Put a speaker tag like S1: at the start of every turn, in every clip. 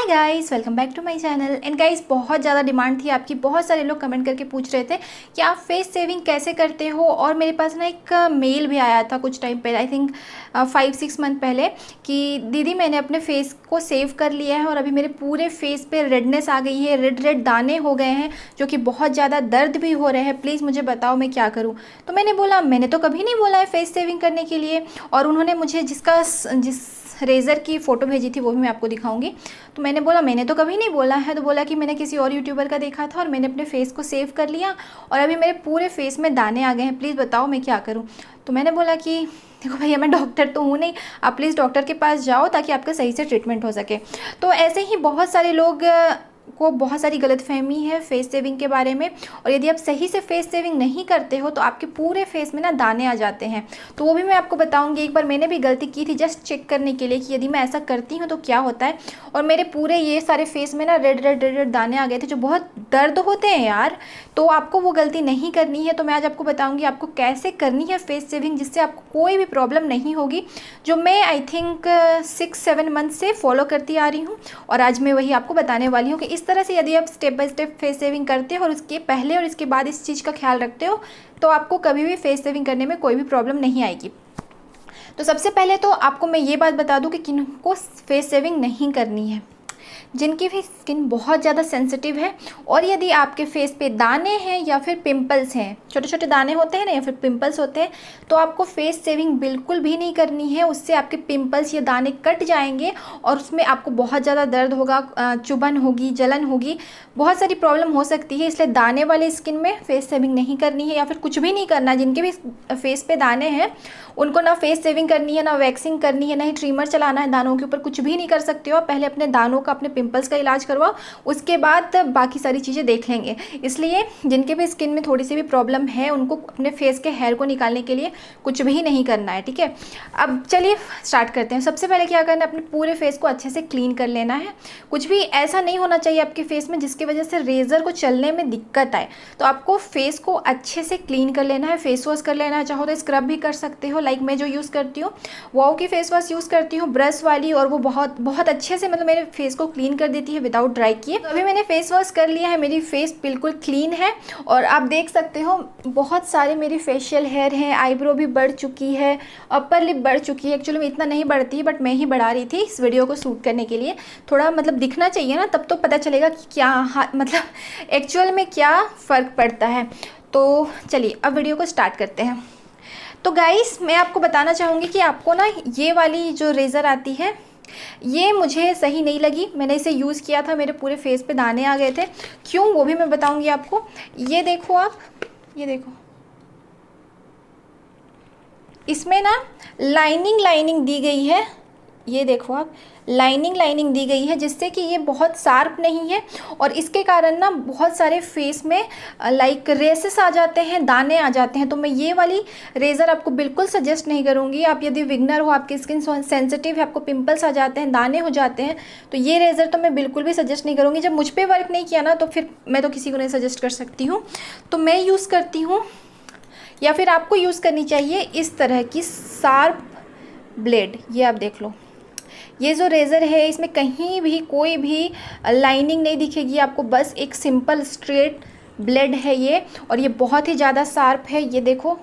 S1: Hi guys, welcome back to my channel. And guys, बहुत ज़्यादा demand थी आपकी, बहुत सारे लोग कमेंट करके पूछ रहे थे कि आप फेस सेविंग कैसे करते हो। और मेरे पास ना एक मेल भी आया था कुछ टाइम पहले, आई थिंक 5-6 मंथ पहले, कि दीदी मैंने अपने फेस को सेव कर लिया है और अभी मेरे पूरे फेस पे रेडनेस आ गई है, रेड रेड दाने हो गए हैं जो कि बहुत ज़्यादा दर्द भी हो रहे हैं, प्लीज़ मुझे बताओ मैं क्या करूँ। तो मैंने बोला मैंने तो कभी नहीं बोला है फेस सेविंग करने के लिए। और उन्होंने मुझे जिस रेज़र की फ़ोटो भेजी थी वो भी मैं आपको दिखाऊंगी। तो मैंने बोला मैंने तो कभी नहीं बोला है। तो बोला कि मैंने किसी और यूट्यूबर का देखा था और मैंने अपने फेस को सेव कर लिया और अभी मेरे पूरे फेस में दाने आ गए हैं, प्लीज़ बताओ मैं क्या करूं। तो मैंने बोला कि देखो भैया, मैं डॉक्टर तो हूँ नहीं, आप प्लीज़ डॉक्टर के पास जाओ ताकि आपका सही से ट्रीटमेंट हो सके। तो ऐसे ही बहुत सारे लोग को बहुत सारी गलतफहमी है फेस सेविंग के बारे में। और यदि आप सही से फेस सेविंग नहीं करते हो तो आपके पूरे फेस में ना दाने आ जाते हैं। तो वो भी मैं आपको बताऊंगी। एक बार मैंने भी गलती की थी जस्ट चेक करने के लिए कि यदि मैं ऐसा करती हूँ तो क्या होता है। और मेरे पूरे ये सारे फेस में ना रेड रेड रेड रेड दाने आ गए थे जो बहुत दर्द होते हैं यार। तो आपको वो गलती नहीं करनी है। तो मैं आज आपको बताऊँगी आपको कैसे करनी है फेस सेविंग जिससे आपको कोई भी प्रॉब्लम नहीं होगी, जो मैं आई थिंक 6-7 मंथ से फॉलो करती आ रही हूँ। और आज मैं वही आपको बताने वाली हूँ कि इस तरह से यदि आप step by step face saving करते हो और उसके पहले और इसके बाद इस चीज़ का ख्याल रखते हो तो आपको कभी भी फेस सेविंग करने में कोई भी प्रॉब्लम नहीं आएगी। तो सबसे पहले तो आपको मैं ये बात बता दूं कि किनको फेस सेविंग नहीं करनी है। जिनकी भी स्किन बहुत ज़्यादा सेंसिटिव है और यदि आपके फेस पे दाने हैं या फिर पिंपल्स हैं, छोटे छोटे दाने होते हैं ना या फिर पिंपल्स होते हैं, तो आपको फेस सेविंग बिल्कुल भी नहीं करनी है। उससे आपके पिंपल्स या दाने कट जाएंगे और उसमें आपको बहुत ज़्यादा दर्द होगा, चुभन होगी, जलन होगी, बहुत सारी प्रॉब्लम हो सकती है। इसलिए दाने वाले स्किन में फेस सेविंग नहीं करनी है या फिर कुछ भी नहीं करना। जिनके भी फेस पे दाने हैं उनको ना फेस सेविंग करनी है, ना वैक्सिंग करनी है, ना ही ट्रिमर चलाना है दानों के ऊपर, कुछ भी नहीं कर सकते हो। पहले अपने दानों का, अपने पिंपल्स का इलाज करवाओ, उसके बाद बाकी सारी चीज़ें देख लेंगे। इसलिए जिनके भी स्किन में थोड़ी सी भी प्रॉब्लम है उनको अपने फेस के हेयर को निकालने के लिए कुछ भी नहीं करना है, ठीक है। अब चलिए स्टार्ट करते हैं। सबसे पहले क्या करना है, अपने पूरे फेस को अच्छे से क्लीन कर लेना है। कुछ भी ऐसा नहीं होना चाहिए आपके फेस में जिसकी वजह से रेज़र को चलने में दिक्कत आए। तो आपको फेस को अच्छे से क्लीन कर लेना है, फेस वॉश कर लेना है, चाहो तो स्क्रब भी कर सकते हो। लाइक मैं जो यूज़ करती हूँ वाओ की फेस वॉश यूज़ करती हूँ, ब्रश वाली, और वो बहुत बहुत अच्छे से मतलब मेरे फेस को क्लीन कर देती है विदाउट ड्राई किए। तो अभी मैंने फेस वॉश कर लिया है, मेरी फेस बिल्कुल क्लीन है और आप देख सकते हो बहुत सारे मेरी फेशियल हेयर हैं, आईब्रो भी बढ़ चुकी है, अपर लिप बढ़ चुकी है। एक्चुअली में इतना नहीं बढ़ती है बट मैं ही बढ़ा रही थी इस वीडियो को शूट करने के लिए। थोड़ा मतलब दिखना चाहिए ना, तब तो पता चलेगा कि क्या मतलब एक्चुअल में क्या फ़र्क पड़ता है। तो चलिए अब वीडियो को स्टार्ट करते हैं। तो गाइस, मैं आपको बताना चाहूँगी कि आपको ना ये वाली जो रेज़र आती है ये मुझे सही नहीं लगी। मैंने इसे यूज़ किया था, मेरे पूरे फेस पे दाने आ गए थे। क्यों, वो भी मैं बताऊँगी आपको। ये देखो आप, ये देखो, इसमें ना लाइनिंग दी गई है। ये देखो आप, लाइनिंग दी गई है जिससे कि ये बहुत शार्प नहीं है और इसके कारण ना बहुत सारे फेस में लाइक रेसेस आ जाते हैं, दाने आ जाते हैं। तो मैं ये वाली रेज़र आपको बिल्कुल सजेस्ट नहीं करूँगी। आप यदि बिगनर हो, आपकी स्किन सेंसिटिव है, आपको पिंपल्स आ जाते हैं, दाने हो जाते हैं, तो ये रेज़र तो मैं बिल्कुल भी सजेस्ट नहीं करूँगी। जब मुझ पर वर्क नहीं किया ना तो फिर मैं तो किसी को नहीं सजेस्ट कर सकती हूँ। तो मैं यूज़ करती हूँ, या फिर आपको यूज़ करनी चाहिए इस तरह की शार्प ब्लेड। ये आप देख लो, ये जो रेज़र है इसमें कहीं भी कोई भी लाइनिंग नहीं दिखेगी आपको, बस एक सिंपल स्ट्रेट ब्लेड है ये। और ये बहुत ही ज़्यादा शार्प है। ये देखो,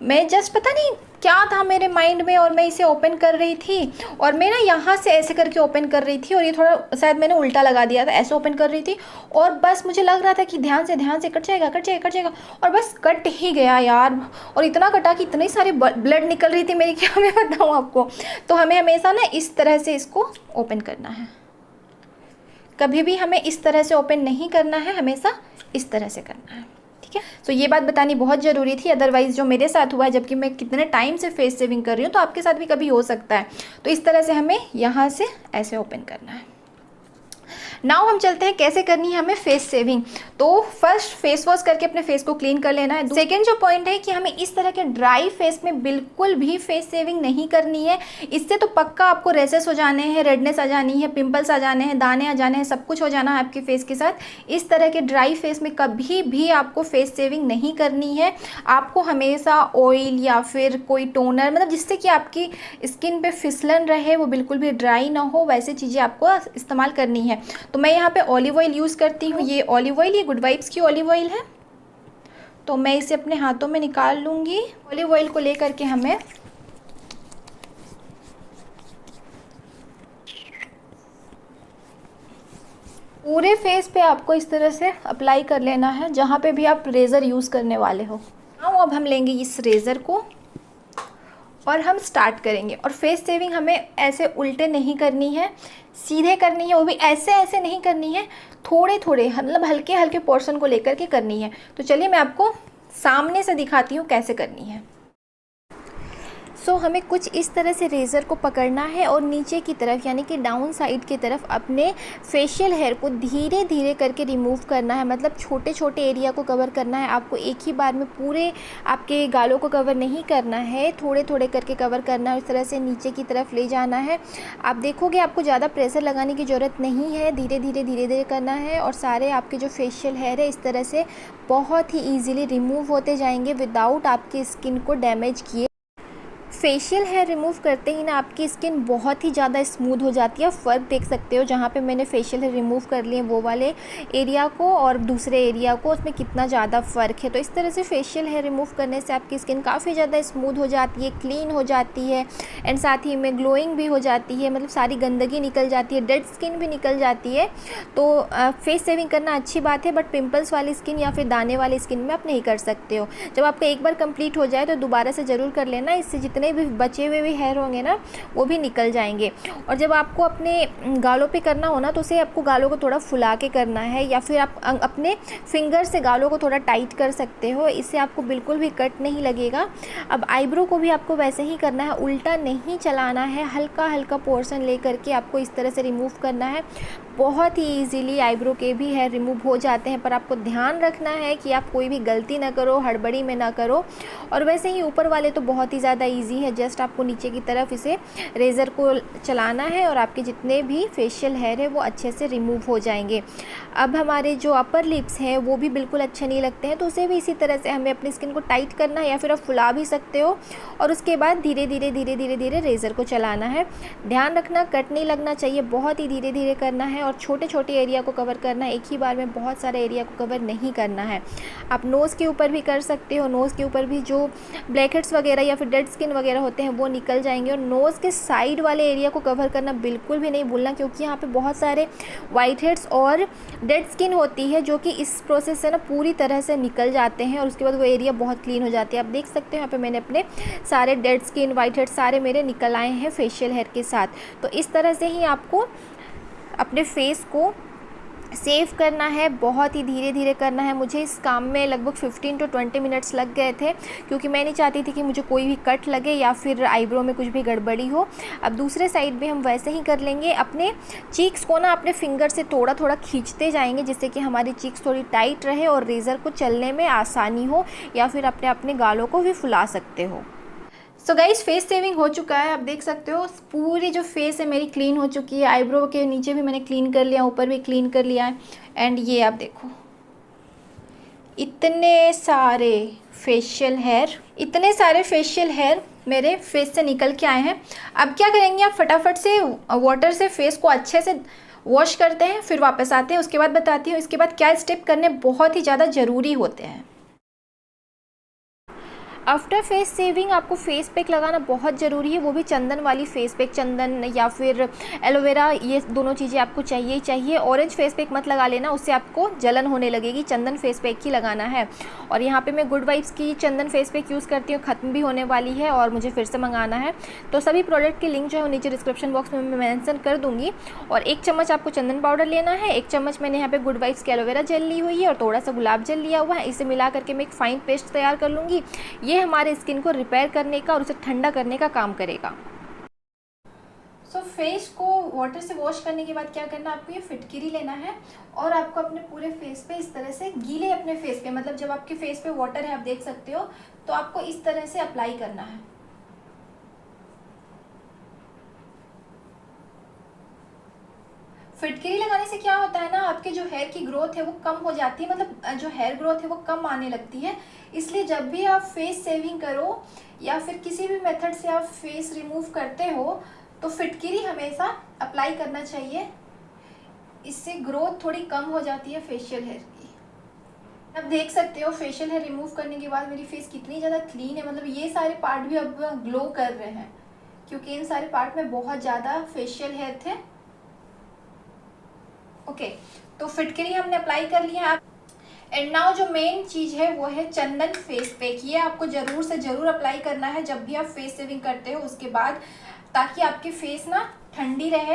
S1: मैं जस्ट पता नहीं क्या था मेरे माइंड में और मैं इसे ओपन कर रही थी और मैं ना यहाँ से ऐसे करके ओपन कर रही थी और ये थोड़ा शायद मैंने उल्टा लगा दिया था, ऐसे ओपन कर रही थी और बस मुझे लग रहा था कि ध्यान से कट जाएगा और बस कट ही गया यार। और इतना कटा कि इतनी सारी ब्लड निकल रही थी मेरी, क्या मैं बताऊँ आपको। तो हमें हमेशा ना इस तरह से इसको ओपन करना है, कभी भी हमें इस तरह से ओपन नहीं करना है, हमेशा इस तरह से करना है, ठीक है। तो ये बात बतानी बहुत ज़रूरी थी, अदरवाइज़ जो मेरे साथ हुआ है, जबकि मैं कितने टाइम से फेस सेविंग कर रही हूँ, तो आपके साथ भी कभी हो सकता है। तो इस तरह से हमें यहाँ से ऐसे ओपन करना है। नाउ हम चलते हैं कैसे करनी है हमें फेस सेविंग। तो फर्स्ट फेस वॉश करके अपने फेस को क्लीन कर लेना है। सेकेंड जो पॉइंट है कि हमें इस तरह के ड्राई फेस में बिल्कुल भी फेस सेविंग नहीं करनी है। इससे तो पक्का आपको रेसेस हो जाने हैं, रेडनेस आ जानी है, पिंपल्स आ जाने हैं, दाने आ जाने हैं, सब कुछ हो जाना है आपके फेस के साथ। इस तरह के ड्राई फेस में कभी भी आपको फेस सेविंग नहीं करनी है। आपको हमेशा ऑयल या फिर कोई टोनर, मतलब जिससे कि आपकी स्किन पे फिसलन रहे, वो बिल्कुल भी ड्राई ना हो, वैसे चीज़ें आपको इस्तेमाल करनी है। तो मैं यहाँ पे ऑलिव ऑयल यूज़ करती हूँ। ये ऑलिव ऑयल, ये गुड वाइब्स की ऑलिव ऑयल है। तो मैं इसे अपने हाथों में निकाल लूँगी। ऑलिव ऑयल को लेकर के हमें पूरे फेस पे आपको इस तरह से अप्लाई कर लेना है, जहाँ पे भी आप रेज़र यूज़ करने वाले हो। अब हम लेंगे इस रेज़र को और हम स्टार्ट करेंगे। और फेस सेविंग हमें ऐसे उल्टे नहीं करनी है, सीधे करनी है, वो भी ऐसे ऐसे नहीं करनी है, थोड़े थोड़े मतलब हल्के हल्के पोर्शन को लेकर के करनी है। तो चलिए मैं आपको सामने से दिखाती हूँ कैसे करनी है। सो हमें कुछ इस तरह से रेज़र को पकड़ना है और नीचे की तरफ यानी कि डाउन साइड की तरफ अपने फेशियल हेयर को धीरे धीरे करके रिमूव करना है। मतलब छोटे छोटे एरिया को कवर करना है। आपको एक ही बार में पूरे आपके गालों को कवर नहीं करना है, थोड़े थोड़े करके कवर करना है। इस तरह से नीचे की तरफ ले जाना है। आप देखोगे आपको ज़्यादा प्रेशर लगाने की ज़रूरत नहीं है, धीरे धीरे करना है। और सारे आपके जो फेशियल हेयर है इस तरह से बहुत ही ईजिली रिमूव होते जाएंगे विदाउट आपकी स्किन को डैमेज किए। फेशियल हेयर रिमूव करते ही ना आपकी स्किन बहुत ही ज़्यादा स्मूथ हो जाती है। फ़र्क देख सकते हो, जहाँ पे मैंने फेशियल हेयर रिमूव कर लिए वो वाले एरिया को और दूसरे एरिया को, उसमें कितना ज़्यादा फ़र्क है। तो इस तरह से फेशियल हेयर रिमूव करने से आपकी स्किन काफ़ी ज़्यादा स्मूथ हो जाती है, क्लीन हो जाती है एंड साथ ही में ग्लोइंग भी हो जाती है। मतलब सारी गंदगी निकल जाती है, डेड स्किन भी निकल जाती है। तो फेस सेविंग करना अच्छी बात है, बट पिम्पल्स वाली स्किन या फिर दाने वाली स्किन में आप नहीं कर सकते हो। जब आपका एक बार कंप्लीट हो जाए तो दोबारा से ज़रूर कर लेना, इससे जितने भी बचे हुए भी हेयर होंगे ना वो भी निकल जाएंगे। और जब आपको अपने गालों पे करना हो ना तो उसे आपको गालों को थोड़ा फुला के करना है, या फिर आप अपने फिंगर से गालों को थोड़ा टाइट कर सकते हो, इससे आपको बिल्कुल भी कट नहीं लगेगा। अब आईब्रो को भी आपको वैसे ही करना है, उल्टा नहीं चलाना है, हल्का हल्का पोर्शन ले करके आपको इस तरह से रिमूव करना है। बहुत ही ईजीली आईब्रो के भी हेयर रिमूव हो जाते हैं, पर आपको ध्यान रखना है कि आप कोई भी गलती ना करो, हड़बड़ी में ना करो। और वैसे ही ऊपर वाले तो बहुत ही ज़्यादा इजी है, जस्ट आपको नीचे की तरफ इसे रेज़र को चलाना है और आपके जितने भी फेशियल हेयर है वो अच्छे से रिमूव हो जाएंगे। अब हमारे जो अपर लिप्स हैं वो भी बिल्कुल अच्छे नहीं लगते हैं, तो उसे भी इसी तरह से हमें अपनी स्किन को टाइट करना है, या फिर आप फुला भी सकते हो। और उसके बाद धीरे धीरे रेज़र को चलाना है। ध्यान रखना कट नहीं लगना चाहिए, बहुत ही धीरे धीरे करना है और छोटे छोटे एरिया को कवर करना है, एक ही बार में बहुत सारे एरिया को कवर नहीं करना है। आप नोज़ के ऊपर भी कर सकते हो, नोज़ के ऊपर भी जो ब्लैक हेड्स वगैरह या फिर डेड स्किन वगैरह होते हैं वो निकल जाएंगे। और नोज़ के साइड वाले एरिया को कवर करना बिल्कुल भी नहीं भूलना, क्योंकि यहाँ पे बहुत सारे वाइट हेड्स और डेड स्किन होती है जो कि इस प्रोसेस से ना पूरी तरह से निकल जाते हैं और उसके बाद वो एरिया बहुत क्लीन हो जाती है। आप देख सकते हो यहाँ पे मैंने अपने सारे डेड स्किन, वाइट हेड्स सारे मेरे निकल आए हैं फेशियल हेयर के साथ। तो इस तरह से ही आपको अपने फेस को सेव करना है, बहुत ही धीरे धीरे करना है। मुझे इस काम में लगभग 15 to 20 मिनट्स लग गए थे, क्योंकि मैं नहीं चाहती थी कि मुझे कोई भी कट लगे या फिर आईब्रो में कुछ भी गड़बड़ी हो। अब दूसरे साइड भी हम वैसे ही कर लेंगे। अपने चीक्स को ना अपने फिंगर से थोड़ा थोड़ा खींचते जाएंगे, जिससे कि हमारी चीक्स थोड़ी टाइट रहे और रेज़र को चलने में आसानी हो, या फिर अपने गालों को भी फुला सकते हो। सो गाइस फेस सेविंग हो चुका है, आप देख सकते हो पूरी जो फेस है मेरी क्लीन हो चुकी है। आईब्रो के नीचे भी मैंने क्लीन कर लिया, ऊपर भी क्लीन कर लिया है। एंड ये आप देखो इतने सारे फेशियल हेयर मेरे फेस से निकल के आए हैं। अब क्या करेंगे, आप फटाफट से वाटर से फेस को अच्छे से वॉश करते हैं, फिर वापस आते हैं। उसके बाद बताती हूँ इसके बाद क्या स्टेप करने बहुत ही ज़्यादा ज़रूरी होते हैं। आफ्टर फेस सेविंग आपको फेस पैक लगाना बहुत ज़रूरी है, वो भी चंदन वाली फेस पैक, चंदन या फिर एलोवेरा, ये दोनों चीज़ें आपको चाहिए ही चाहिए। ऑरेंज फेस पैक मत लगा लेना, उससे आपको जलन होने लगेगी। चंदन फेस पैक ही लगाना है। और यहाँ पे मैं गुड वाइब्स की चंदन फेस पैक यूज़ करती हूँ, ख़त्म भी होने वाली है और मुझे फिर से मंगाना है। तो सभी प्रोडक्ट की लिंक जो है नीचे डिस्क्रिप्शन बॉक्स में मैं मेंशन कर दूँगी। और 1 चम्मच आपको चंदन पाउडर लेना है, 1 चम्मच मैंने यहाँ पे गुड वाइब्स की एलोवेरा जेल ली हुई है और थोड़ा सा गुलाब जल लिया हुआ है। इसे मिला करके मैं एक फाइन पेस्ट तैयार कर लूँगी। ये हमारे स्किन को रिपेयर करने का और उसे ठंडा करने का काम करेगा। सो फेस को वाटर से वॉश करने के बाद क्या करना है, आपको ये फिटकिरी लेना है और आपको अपने पूरे फेस पे इस तरह से, गीले अपने फेस पे, मतलब जब आपके फेस पे वाटर है आप देख सकते हो, तो आपको इस तरह से अप्लाई करना है। फिटकरी लगाने से क्या होता है ना, आपके जो हेयर की ग्रोथ है वो कम हो जाती है, मतलब जो हेयर ग्रोथ है वो कम आने लगती है। इसलिए जब भी आप फेस सेविंग करो या फिर किसी भी मेथड से आप फेस रिमूव करते हो तो फिटकरी हमेशा अप्लाई करना चाहिए। इससे ग्रोथ थोड़ी कम हो जाती है फेशियल हेयर की। आप देख सकते हो फेशियल हेयर रिमूव करने के बाद मेरी फेस कितनी ज़्यादा क्लीन है, मतलब ये सारे पार्ट भी अब ग्लो कर रहे हैं क्योंकि इन सारे पार्ट में बहुत ज़्यादा फेशियल हेयर थे। ओके, तो फिटकरी हमने अप्लाई कर लिया है। एंड नाउ जो मेन चीज़ है वो है चंदन फेस पैक। ये आपको ज़रूर से ज़रूर अप्लाई करना है जब भी आप फेस सेविंग करते हो उसके बाद, ताकि आपकी फेस ना ठंडी रहे,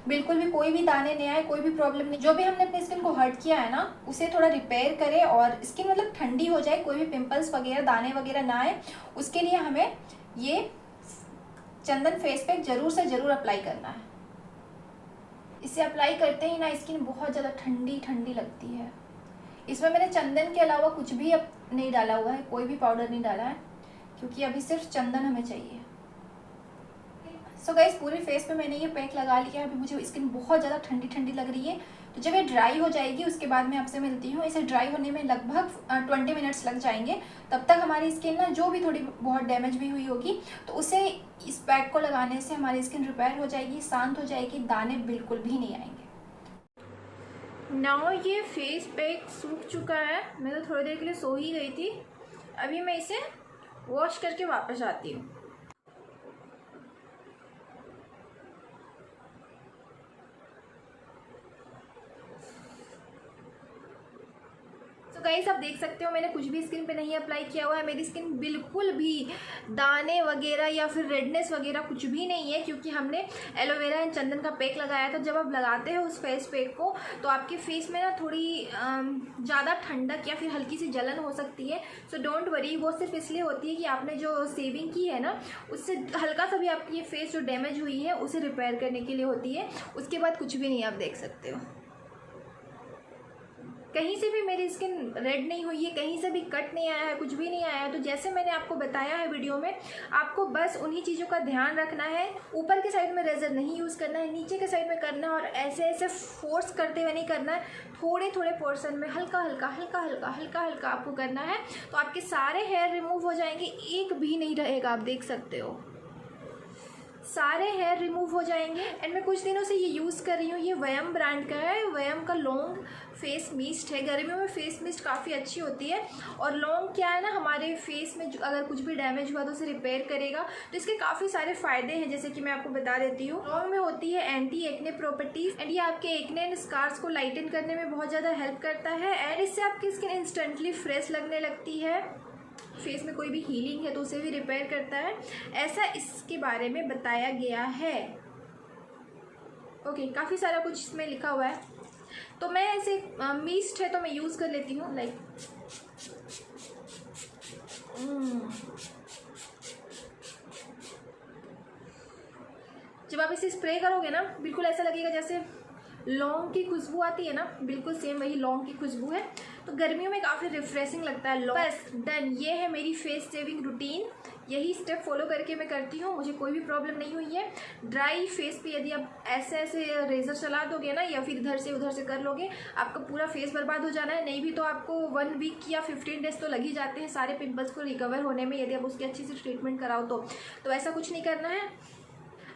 S1: बिल्कुल भी कोई भी दाने नहीं आए, कोई भी प्रॉब्लम नहीं, जो भी हमने अपने स्किन को हर्ट किया है ना उसे थोड़ा रिपेयर करे और स्किन मतलब ठंडी हो जाए, कोई भी पिंपल्स वगैरह दाने वगैरह ना आए। उसके लिए हमें ये चंदन फेस पैक ज़रूर से ज़रूर अप्लाई करना है। इसे अप्लाई करते ही ना स्किन बहुत ज़्यादा ठंडी ठंडी लगती है। इसमें मैंने चंदन के अलावा कुछ भी अब नहीं डाला हुआ है, कोई भी पाउडर नहीं डाला है क्योंकि अभी सिर्फ चंदन हमें चाहिए। सो गाइस पूरे फेस पे मैंने ये पैक लगा लिया है। अभी मुझे स्किन बहुत ज़्यादा ठंडी ठंडी लग रही है, तो जब ये ड्राई हो जाएगी उसके बाद मैं आपसे मिलती हूँ। इसे ड्राई होने में लगभग 20 मिनट्स लग जाएंगे। तब तक हमारी स्किन ना जो भी थोड़ी बहुत डैमेज भी हुई होगी तो उसे इस पैक को लगाने से हमारी स्किन रिपेयर हो जाएगी, शांत हो जाएगी, दाने बिल्कुल भी नहीं आएंगे। नाउ ये फेस पैक सूख चुका है, मैं तो थोड़ी देर के लिए सो ही गई थी। अभी मैं इसे वॉश करके वापस आती हूँ। गाइस आप देख सकते हो मैंने कुछ भी स्किन पे नहीं अप्लाई किया हुआ है। मेरी स्किन बिल्कुल भी दाने वगैरह या फिर रेडनेस वगैरह कुछ भी नहीं है क्योंकि हमने एलोवेरा एंड चंदन का पैक लगाया था। जब आप लगाते हो उस फेस पैक को तो आपके फेस में ना थोड़ी ज़्यादा ठंडक या फिर हल्की सी जलन हो सकती है। सो डोंट वरी, वो सिर्फ इसलिए होती है कि आपने जो सेविंग की है ना उससे हल्का सा भी आपकी ये फेस जो डैमेज हुई है उसे रिपेयर करने के लिए होती है। उसके बाद कुछ भी नहीं, आप देख सकते हो कहीं से भी मेरी स्किन रेड नहीं हुई है, कहीं से भी कट नहीं आया है, कुछ भी नहीं आया है। तो जैसे मैंने आपको बताया है वीडियो में, आपको बस उन्हीं चीज़ों का ध्यान रखना है। ऊपर के साइड में रेजर नहीं यूज़ करना है, नीचे के साइड में करना है और ऐसे ऐसे फोर्स करते हुए नहीं करना है। थोड़े थोड़े पोर्शन में हल्का हल्का हल्का हल्का हल्का हल्का आपको करना है, तो आपके सारे हेयर रिमूव हो जाएंगे, एक भी नहीं रहेगा। आप देख सकते हो सारे हेयर रिमूव हो जाएंगे। एंड मैं कुछ दिनों से ये यूज़ कर रही हूँ, ये वयम ब्रांड का है। वयम का लॉन्ग फेस मिस्ट है। गर्मियों में फेस मिस्ट काफ़ी अच्छी होती है और लॉन्ग क्या है ना, हमारे फेस में अगर कुछ भी डैमेज हुआ तो उसे रिपेयर करेगा। तो इसके काफ़ी सारे फ़ायदे हैं, जैसे कि मैं आपको बता देती हूँ। लॉन्ग में होती है एंटी एक्ने प्रॉपर्टीज़ एंड ये आपके एक्ने एंड स्कार्स को लाइटन करने में बहुत ज़्यादा हेल्प करता है। एंड इससे आपकी स्किन इंस्टेंटली फ्रेश लगने लगती है। फेस में कोई भी हीलिंग है तो उसे भी रिपेयर करता है, ऐसा इसके बारे में बताया गया है। ओके, काफ़ी सारा कुछ इसमें लिखा हुआ है। तो मैं ऐसे मिस्ट है तो मैं यूज़ कर लेती हूँ। लाइक जब आप इसे स्प्रे करोगे ना बिल्कुल ऐसा लगेगा जैसे लौंग की खुशबू आती है ना, बिल्कुल सेम वही लौंग की खुशबू है। तो गर्मियों में काफ़ी रिफ्रेशिंग लगता है। बस डन, ये है मेरी फेस सेविंग रूटीन। यही स्टेप फॉलो करके मैं करती हूँ, मुझे कोई भी प्रॉब्लम नहीं हुई है। ड्राई फेस पे यदि आप ऐसे ऐसे रेजर चला दोगे ना या फिर इधर से उधर से कर लोगे, आपका पूरा फेस बर्बाद हो जाना है। नहीं भी तो आपको 1 वीक या 15 डेज तो लग ही जाते हैं सारे पिंपल्स को रिकवर होने में, यदि आप उसकी अच्छी से ट्रीटमेंट कराओ तो ऐसा कुछ नहीं करना है।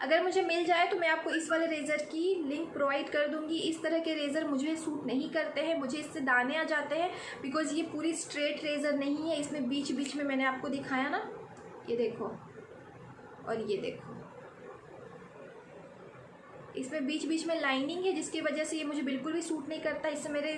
S1: अगर मुझे मिल जाए तो मैं आपको इस वाले रेज़र की लिंक प्रोवाइड कर दूंगी। इस तरह के रेज़र मुझे सूट नहीं करते हैं, मुझे इससे दाने आ जाते हैं बिकॉज़ ये पूरी स्ट्रेट रेज़र नहीं है। इसमें बीच बीच में मैंने आपको दिखाया ना, ये देखो और ये देखो, इसमें बीच बीच में लाइनिंग है जिसकी वजह से ये मुझे बिल्कुल भी सूट नहीं करता। इससे मेरे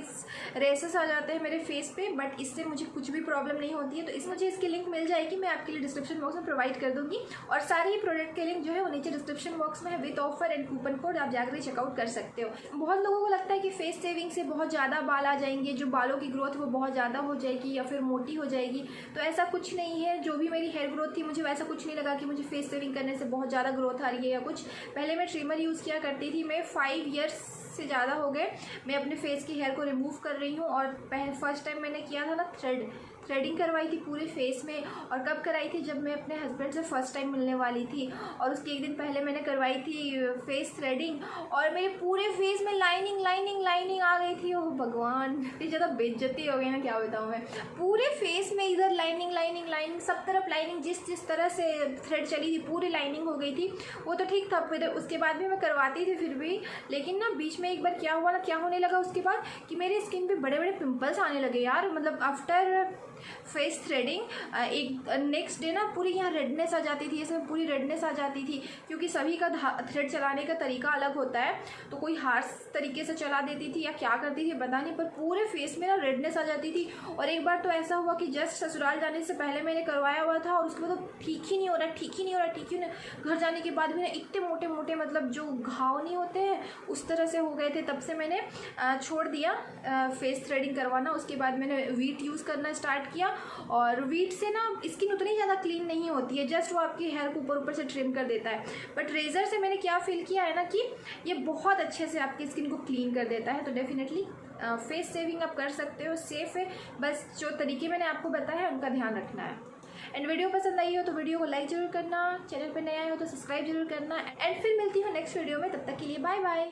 S1: रेसेस आ जाते हैं मेरे फेस पे, बट इससे मुझे कुछ भी प्रॉब्लम नहीं होती है। तो इस मुझे इसकी लिंक मिल जाएगी, मैं आपके लिए डिस्क्रिप्शन बॉक्स में प्रोवाइड कर दूँगी। और सारे ही प्रोडक्ट के लिंक जो है वो नीचे डिस्क्रिप्शन बॉक्स में है with offer and coupon code, आप जाकर चेकआउट कर सकते हो। बहुत लोगों को लगता है कि फेस सेविंग से बहुत ज़्यादा बाल आ जाएंगे, जो बालों की ग्रोथ वो बहुत ज़्यादा हो जाएगी या फिर मोटी हो जाएगी। तो ऐसा कुछ नहीं है। जो भी मेरी हेयर ग्रोथ थी मुझे वैसा कुछ नहीं लगा कि मुझे फेस सेविंग करने से बहुत ज़्यादा ग्रोथ आ रही है या कुछ। पहले मैं ट्रिमर यूज़ किया करती थी, मैं 5 ईयर्स से ज़्यादा हो गए मैं अपने फेस की हेयर को रिमूव कर रही हूँ। और फर्स्ट टाइम मैंने किया था ना थ्रेडिंग करवाई थी पूरे फेस में। और कब कराई थी? जब मैं अपने हस्बैंड से फर्स्ट टाइम मिलने वाली थी, और उसके एक दिन पहले मैंने करवाई थी फेस थ्रेडिंग, और मेरे पूरे फेस में लाइनिंग आ गई थी। ओह भगवान, इतनी ज़्यादा बेइज्जती हो गई ना, क्या बताऊँ मैं। पूरे फेस में इधर लाइनिंग, सब तरफ लाइनिंग, जिस तरह से थ्रेड चली थी पूरी लाइनिंग हो गई थी। वो तो ठीक था, फिर उसके बाद भी मैं करवाती थी फिर भी, लेकिन ना बीच में एक बार क्या हुआ ना, क्या होने लगा उसके बाद कि मेरी स्किन पे बड़े बड़े पिंपल्स आने लगे यार। मतलब आफ्टर फेस थ्रेडिंग एक नेक्स्ट डे ना पूरी यहाँ रेडनेस आ जाती थी, इसमें पूरी रेडनेस आ जाती थी, क्योंकि सभी का थ्रेड चलाने का तरीका अलग होता है। तो कोई हार्श तरीके से चला देती थी या क्या करती थी पता नहीं, पर पूरे फेस में ना रेडनेस आ जाती थी। और एक बार तो ऐसा हुआ कि जस्ट ससुराल जाने से पहले मैंने करवाया हुआ था, और उसके बाद तो ठीक ही नहीं हो रहा। घर जाने के बाद भी ना इतने मोटे मतलब जो घाव नहीं होते हैं उस तरह से हो गए थे। तब से मैंने छोड़ दिया फेस थ्रेडिंग करवाना। उसके बाद मैंने वीट यूज़ करना स्टार्ट किया, और वीट से ना स्किन उतनी ज़्यादा क्लीन नहीं होती है, जस्ट वो आपकी हेयर को ऊपर से ट्रिम कर देता है। बट रेज़र से मैंने क्या फील किया है ना कि ये बहुत अच्छे से आपकी स्किन को क्लीन कर देता है। तो डेफिनेटली फेस सेविंग आप कर सकते हो, सेफ है। बस जो तरीके मैंने आपको बताया है उनका ध्यान रखना है। एंड वीडियो पसंद आई हो तो वीडियो को लाइक जरूर करना, चैनल पर नया हो तो सब्सक्राइब जरूर करना। एंड फिर मिलती हूँ नेक्स्ट वीडियो में, तब तक के लिए बाय बाय।